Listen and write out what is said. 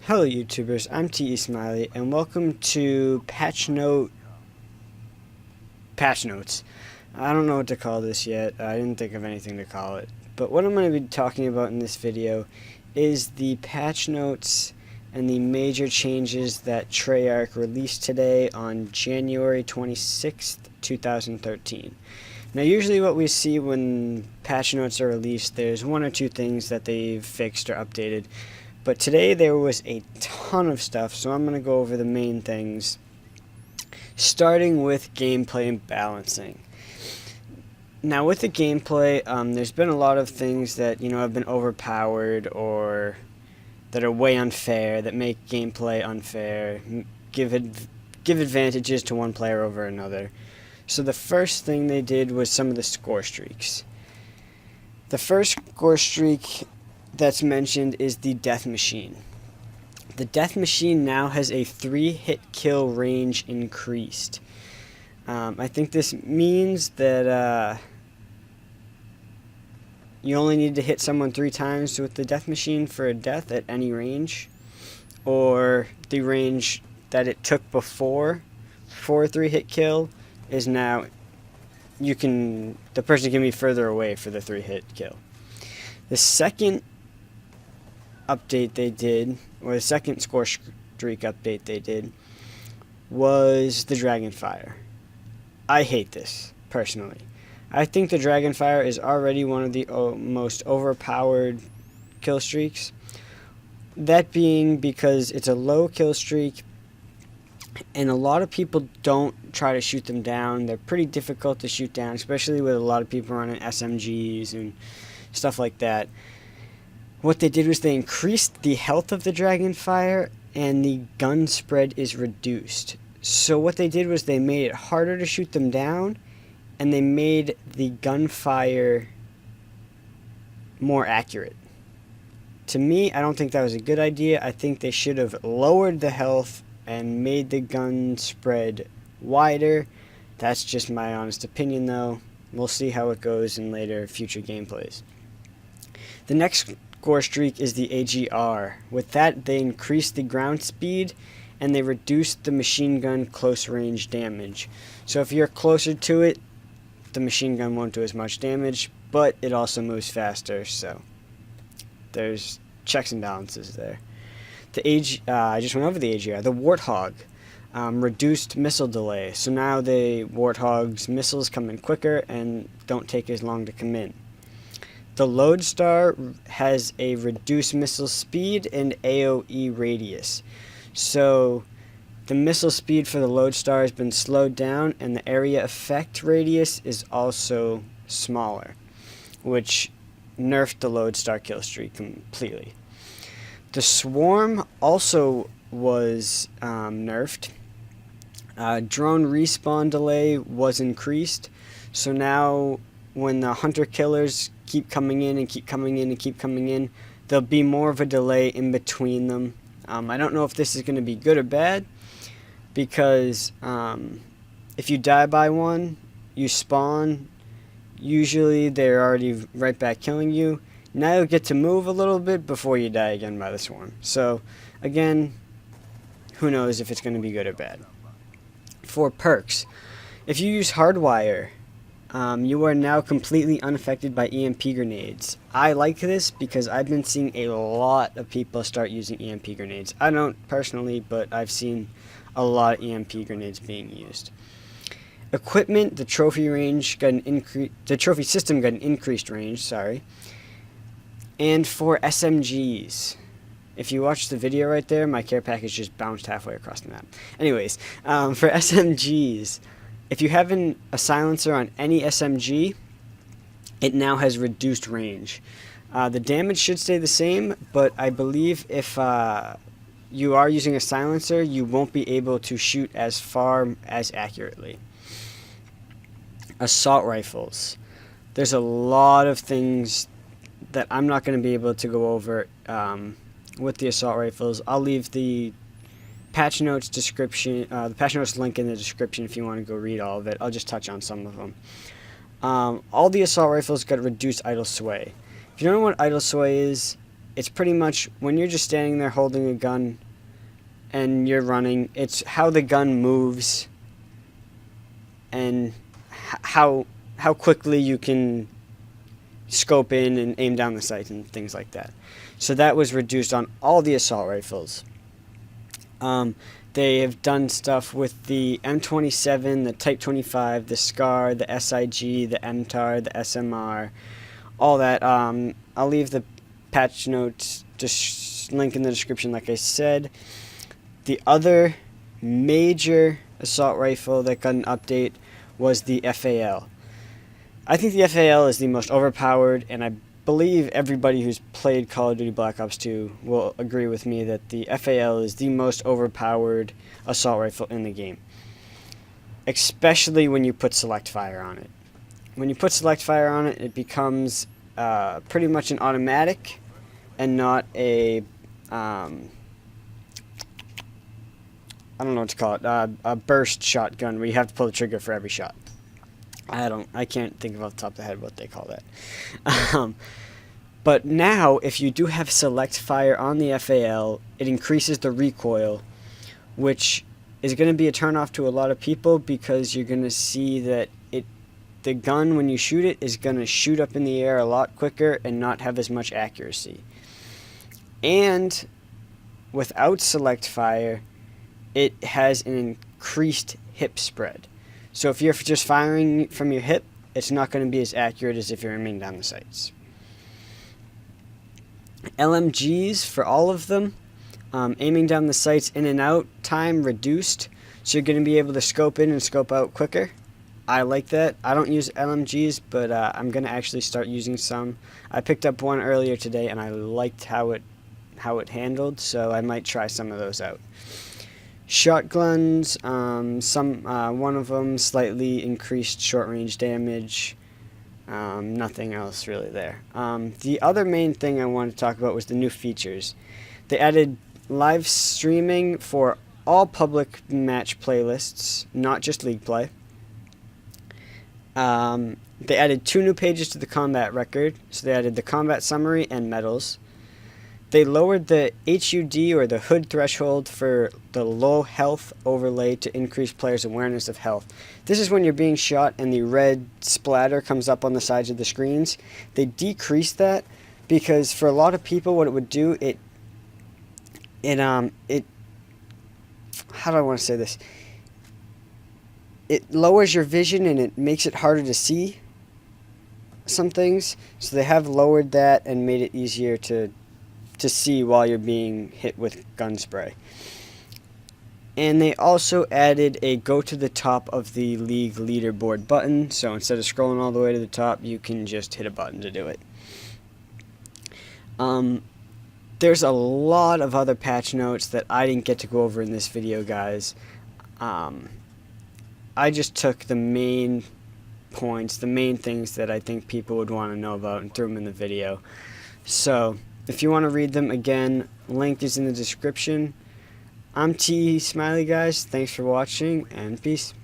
Hello YouTubers, I'm T.E. Smiley, and welcome to Patch Notes. I don't know what to call this yet. I didn't think of anything to call it. But what I'm going to be talking about in this video is the patch notes and the major changes that Treyarch released today on January 26th, 2013. Now usually what we see when patch notes are released, there's one or two things that they've fixed or updated. But today there was a ton of stuff, so I'm going to go over the main things, starting with gameplay and balancing. Now with the gameplay, there's been a lot of things that have been overpowered or that are way unfair, that make gameplay unfair, give advantages to one player over another. So the first thing they did was some of the score streaks. The first score streak that's mentioned is the Death Machine. The Death Machine now has a 3-hit kill range increased. I think this means that you only need to hit someone 3 times with the Death Machine for a death at any range, or the range that it took before for a 3-hit kill is now the person can be further away for the 3-hit kill. The second update they did, or the second score streak update they did, was the Dragonfire. I hate this, personally. I think the Dragonfire is already one of the most overpowered kill streaks. That being because it's a low kill streak, and a lot of people don't try to shoot them down. They're pretty difficult to shoot down, especially with a lot of people running SMGs and stuff like that. What they did was they increased the health of the Dragonfire, and the gun spread is reduced. So what they did was they made it harder to shoot them down, and they made the gunfire more accurate. To me, I don't think that was a good idea. I think they should have lowered the health and made the gun spread wider. That's just my honest opinion, though. We'll see how it goes in later future gameplays. The next score streak is the AGR. With that, they increased the ground speed and they reduced the machine gun close range damage. So if you're closer to it, the machine gun won't do as much damage, but it also moves faster, so there's checks and balances there. I just went over the AGR. The Warthog reduced missile delay, so now the Warthog's missiles come in quicker and don't take as long to come in. The Lodestar has a reduced missile speed and AoE radius. So the missile speed for the Lodestar has been slowed down, and the area effect radius is also smaller, which nerfed the Lodestar kill streak completely. The Swarm also was nerfed. Drone respawn delay was increased, so now when the hunter-killers keep coming in and keep coming in and keep coming in, there'll be more of a delay in between them. I don't know if this is going to be good or bad, because if you die by one, you spawn, usually they're already right back killing you. Now you'll get to move a little bit before you die again by the Swarm. So, again, who knows if it's going to be good or bad. For perks, if you use Hardwire, you are now completely unaffected by EMP grenades. I like this because I've been seeing a lot of people start using EMP grenades. I don't personally, but I've seen a lot of EMP grenades being used. Equipment, the trophy system got an increased range, sorry. And for SMGs, if you watch the video right there, my care package just bounced halfway across the map. Anyways, for SMGs, if you have a silencer on any SMG, it now has reduced range. The damage should stay the same, but I believe if you are using a silencer, you won't be able to shoot as far as accurately. Assault rifles. There's a lot of things that I'm not going to be able to go over with the assault rifles. I'll leave the patch notes description, the patch notes link in the description if you want to go read all of it. I'll just touch on some of them. All the assault rifles got reduced idle sway. If you don't know what idle sway is, it's pretty much when you're just standing there holding a gun and you're running, it's how the gun moves and how quickly you can scope in and aim down the sights and things like that. So that was reduced on all the assault rifles. They have done stuff with the M27, the Type 25, the SCAR, the SIG, the MTAR, the SMR, all that. I'll leave the patch notes link in the description, like I said. The other major assault rifle that got an update was the FAL. I think the FAL is the most overpowered, and I believe everybody who's played Call of Duty Black Ops 2 will agree with me that the FAL is the most overpowered assault rifle in the game, especially when you put select fire on it. When you put select fire on it, it becomes pretty much an automatic and not a I don't know what to call it, a burst shotgun where you have to pull the trigger for every shot. I can't think of off the top of the head what they call that. But now, if you do have select fire on the FAL, it increases the recoil, which is going to be a turnoff to a lot of people because you're going to see that the gun, when you shoot it, is going to shoot up in the air a lot quicker and not have as much accuracy. And without select fire, it has an increased hip spread. So if you're just firing from your hip, it's not going to be as accurate as if you're aiming down the sights. LMGs, for all of them, aiming down the sights in and out time reduced, so you're going to be able to scope in and scope out quicker. I like that. I don't use LMGs, but I'm going to actually start using some. I picked up one earlier today, and I liked how it handled, so I might try some of those out. Shotguns, one of them slightly increased short-range damage. Nothing else really there. The other main thing I wanted to talk about was the new features. They added live streaming for all public match playlists, not just League play. They added 2 new pages to the combat record, so they added the combat summary and medals. They lowered the HUD, or the hood threshold, for the low health overlay to increase players' awareness of health. This is when you're being shot and the red splatter comes up on the sides of the screens. They decreased that because for a lot of people what it would do, how do I want to say this? It lowers your vision and it makes it harder to see some things. So they have lowered that and made it easier to see while you're being hit with gun spray. And they also added a go to the top of the League leaderboard button, so instead of scrolling all the way to the top, you can just hit a button to do it. There's a lot of other patch notes that I didn't get to go over in this video, guys. I just took the main points, the main things that I think people would want to know about, and threw them in the video. So if you want to read them, again, link is in the description. I'm T Smiley, guys. Thanks for watching, and peace.